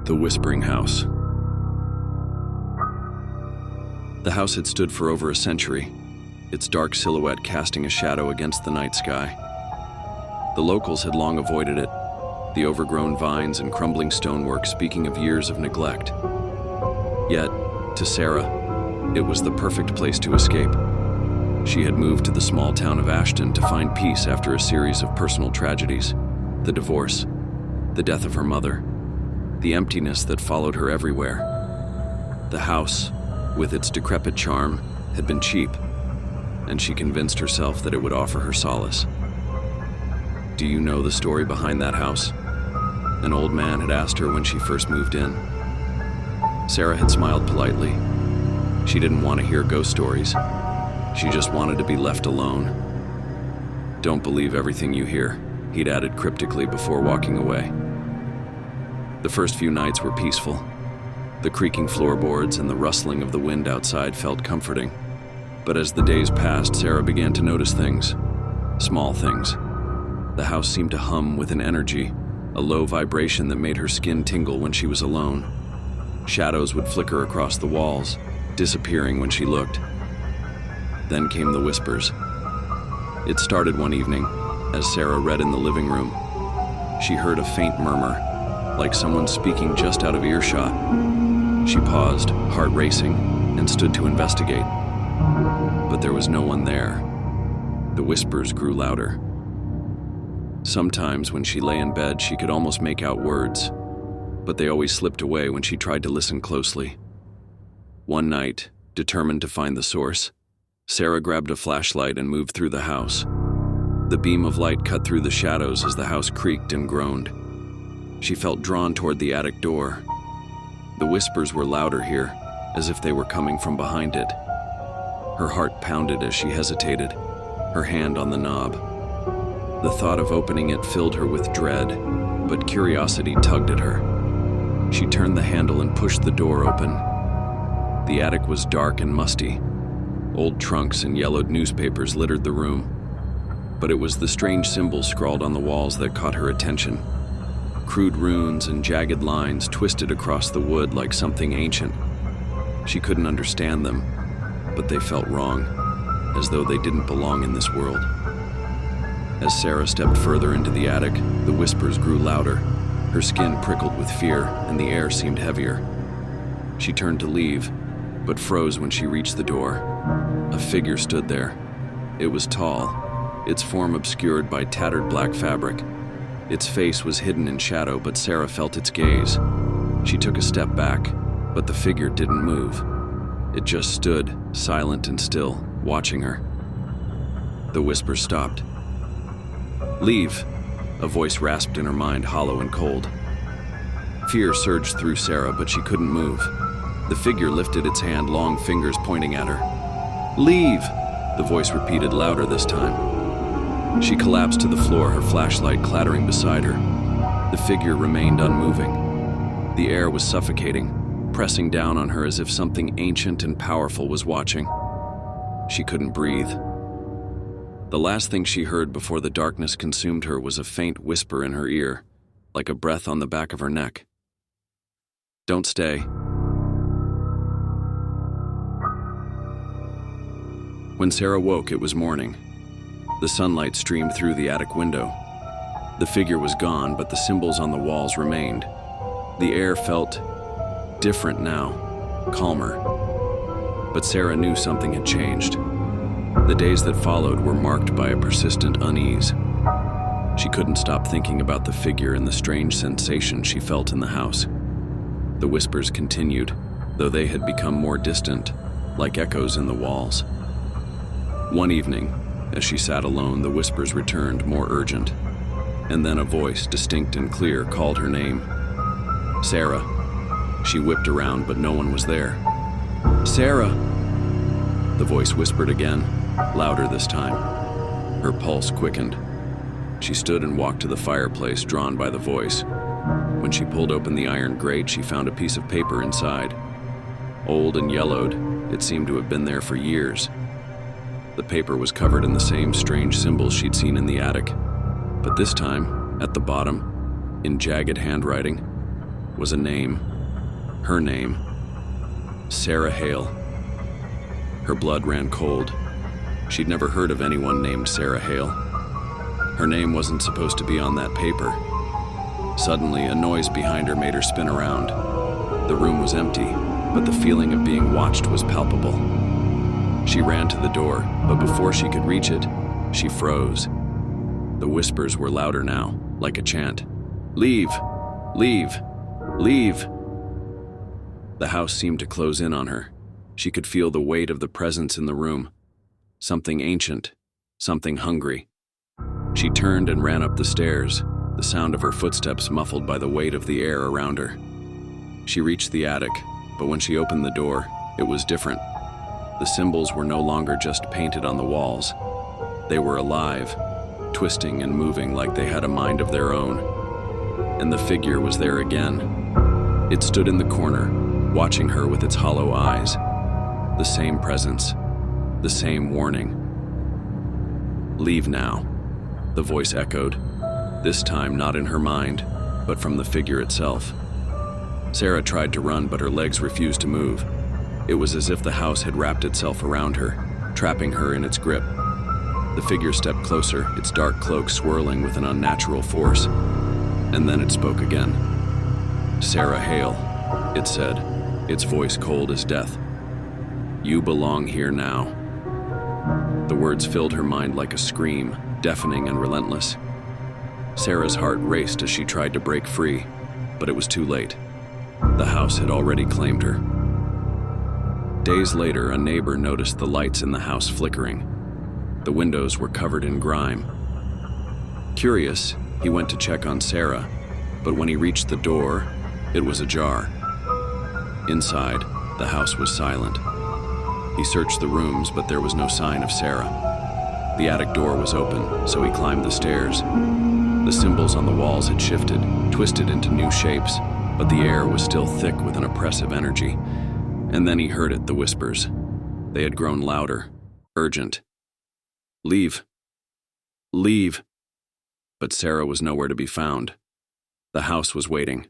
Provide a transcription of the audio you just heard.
The Whispering House. The house had stood for over a century, its dark silhouette casting a shadow against the night sky. The locals had long avoided it, the overgrown vines and crumbling stonework speaking of years of neglect. Yet, to Sarah, it was the perfect place to escape. She had moved to the small town of Ashton to find peace after a series of personal tragedies: the divorce, the death of her mother, the emptiness that followed her everywhere. The house, with its decrepit charm, had been cheap, and she convinced herself that it would offer her solace. "Do you know the story behind that house?" an old man had asked her when she first moved in. Sarah had smiled politely. She didn't want to hear ghost stories. She just wanted to be left alone. "Don't believe everything you hear," he'd added cryptically before walking away. The first few nights were peaceful. The creaking floorboards and the rustling of the wind outside felt comforting. But as the days passed, Sarah began to notice things. Small things. The house seemed to hum with an energy, a low vibration that made her skin tingle when she was alone. Shadows would flicker across the walls, disappearing when she looked. Then came the whispers. It started one evening, as Sarah read in the living room. She heard a faint murmur, like someone speaking just out of earshot. She paused, heart racing, and stood to investigate. But there was no one there. The whispers grew louder. Sometimes when she lay in bed, she could almost make out words, but they always slipped away when she tried to listen closely. One night, determined to find the source, Sarah grabbed a flashlight and moved through the house. The beam of light cut through the shadows as the house creaked and groaned. She felt drawn toward the attic door. The whispers were louder here, as if they were coming from behind it. Her heart pounded as she hesitated, her hand on the knob. The thought of opening it filled her with dread, but curiosity tugged at her. She turned the handle and pushed the door open. The attic was dark and musty. Old trunks and yellowed newspapers littered the room. But it was the strange symbols scrawled on the walls that caught her attention. Crude runes and jagged lines twisted across the wood like something ancient. She couldn't understand them, but they felt wrong, as though they didn't belong in this world. As Sarah stepped further into the attic, the whispers grew louder. Her skin prickled with fear, and the air seemed heavier. She turned to leave, but froze when she reached the door. A figure stood there. It was tall, its form obscured by tattered black fabric. Its face was hidden in shadow, but Sarah felt its gaze. She took a step back, but the figure didn't move. It just stood, silent and still, watching her. The whisper stopped. "Leave," a voice rasped in her mind, hollow and cold. Fear surged through Sarah, but she couldn't move. The figure lifted its hand, long fingers pointing at her. "Leave," the voice repeated louder this time. She collapsed to the floor, her flashlight clattering beside her. The figure remained unmoving. The air was suffocating, pressing down on her as if something ancient and powerful was watching. She couldn't breathe. The last thing she heard before the darkness consumed her was a faint whisper in her ear, like a breath on the back of her neck. "Don't stay." When Sarah woke, it was morning. The sunlight streamed through the attic window. The figure was gone, but the symbols on the walls remained. The air felt different now, calmer. But Sarah knew something had changed. The days that followed were marked by a persistent unease. She couldn't stop thinking about the figure and the strange sensation she felt in the house. The whispers continued, though they had become more distant, like echoes in the walls. One evening, as she sat alone, the whispers returned, more urgent. And then a voice, distinct and clear, called her name. "Sarah." She whipped around, but no one was there. "Sarah!" The voice whispered again, louder this time. Her pulse quickened. She stood and walked to the fireplace, drawn by the voice. When she pulled open the iron grate, she found a piece of paper inside. Old and yellowed, it seemed to have been there for years. The paper was covered in the same strange symbols she'd seen in the attic, but this time, at the bottom, in jagged handwriting, was a name. Her name. Sarah Hale. Her blood ran cold. She'd never heard of anyone named Sarah Hale. Her name wasn't supposed to be on that paper. Suddenly, a noise behind her made her spin around. The room was empty, but the feeling of being watched was palpable. She ran to the door, but before she could reach it, she froze. The whispers were louder now, like a chant. "Leave! Leave! Leave!" The house seemed to close in on her. She could feel the weight of the presence in the room. Something ancient, something hungry. She turned and ran up the stairs, the sound of her footsteps muffled by the weight of the air around her. She reached the attic, but when she opened the door, it was different. The symbols were no longer just painted on the walls. They were alive, twisting and moving like they had a mind of their own. And the figure was there again. It stood in the corner, watching her with its hollow eyes. The same presence, the same warning. "Leave now," the voice echoed, this time not in her mind, but from the figure itself. Sarah tried to run, but her legs refused to move. It was as if the house had wrapped itself around her, trapping her in its grip. The figure stepped closer, its dark cloak swirling with an unnatural force. And then it spoke again. "Sarah Hale," it said, its voice cold as death. "You belong here now." The words filled her mind like a scream, deafening and relentless. Sarah's heart raced as she tried to break free, but it was too late. The house had already claimed her. Days later, a neighbor noticed the lights in the house flickering. The windows were covered in grime. Curious, he went to check on Sarah, but when he reached the door, it was ajar. Inside, the house was silent. He searched the rooms, but there was no sign of Sarah. The attic door was open, so he climbed the stairs. The symbols on the walls had shifted, twisted into new shapes, but the air was still thick with an oppressive energy. And then he heard it, the whispers. They had grown louder, urgent. "Leave! Leave!" But Sarah was nowhere to be found. The house was waiting,